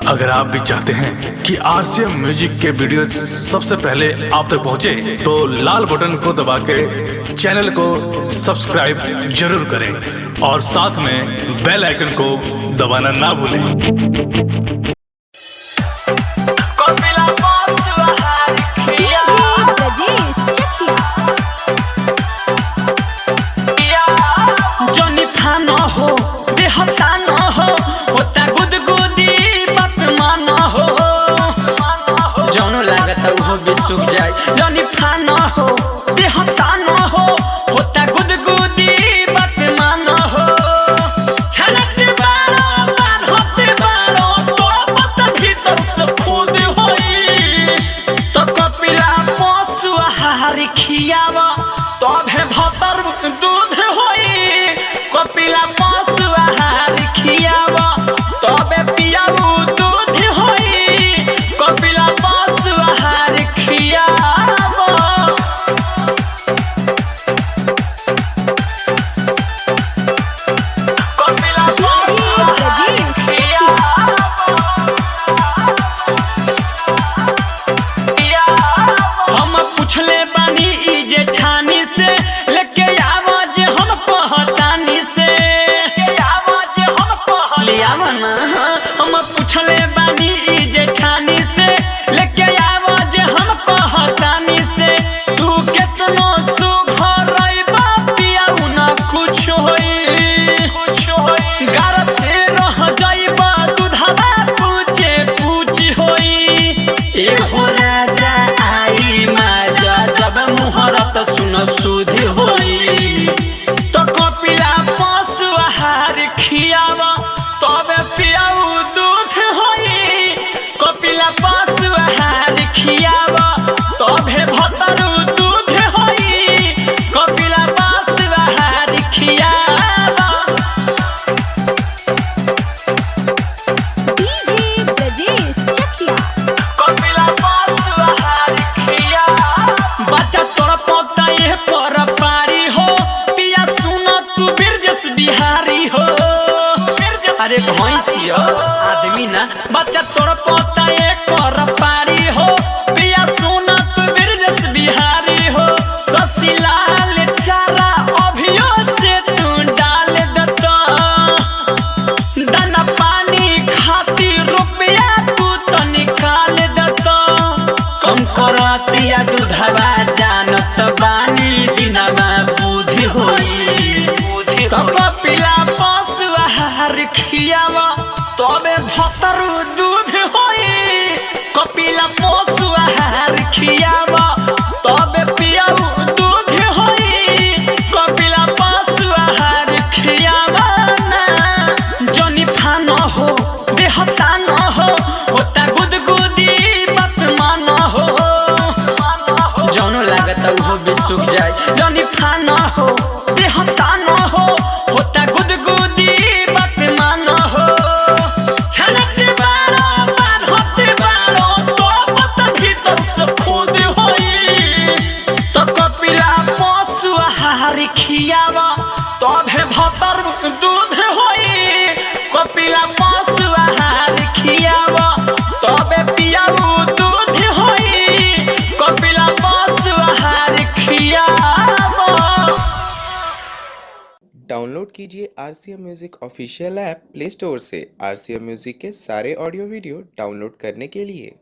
अगर आप भी चाहते हैं कि आरसीएम म्यूजिक के वीडियो सबसे पहले आप तक पहुंचे, तो लाल बटन को दबा के चैनल को सब्सक्राइब जरूर करें और साथ में बेल आइकन को दबाना ना भूलें। भी सुख जाए जानी फाना हो देहता न हो होता गुदगुदी बात माना हो छनते बारो बार होते बारो तो पता भीतर से खुद होई तो कपिला पशु आहार खियावा तबे भतर दूध होई कपिला पशु आहार खियावा तबे पियाऊ दूध होई कपिला पशु आहार सुधी होई तो कपिला पशु आहार खियावा तबे पियाऊ दूध होई कपिला पशु आहार खियावा तबे भतरू दूध होई कपिला पशु आहार खियावा। डीजे ब्रजेश चकिया कपिला पशु आहार खियावा बच्चा तोरा पोता पर पारी हो पिया सुनो तू बिरजस बिहारी हो अरे भैंसियो आदमी ना बच्चा तोर पोता कर पारी हो पिया सुनो तू बिरजस बिहारी हो ससीलाल चारा अभियो से तू डाल देता दाना पानी खातिर रुपया तू तो निकाल देता कम करतिया दूधवा जानत बानी दिनमा बुद्धि होई तो कपिला पशु आहार खियावा तबे भतरू दूध होई कपिला पशु आहार खियावा तबे पियाऊ दूध होई कपिला पशु आहार खियावा ना जनी फाना हो देहता न हो होता गुदगुदी बात माना हो वो भी सुख जाए जानी फाना हो देहता न हो होता गुदगुदी बात माना हो छनते बारो बार होते बारो तो पता भीतर से खुद होई तो कपिला पशु आहार खियावा तबे भतर दूध होई कपिला पशु आहार खियावा तबे पियाऊ दूध होई कपिला पशु आहार खियावा। डाउनलोड कीजिए RCM music official app play store से। आरसीएम म्यूजिक के सारे ऑडियो वीडियो डाउनलोड करने के लिए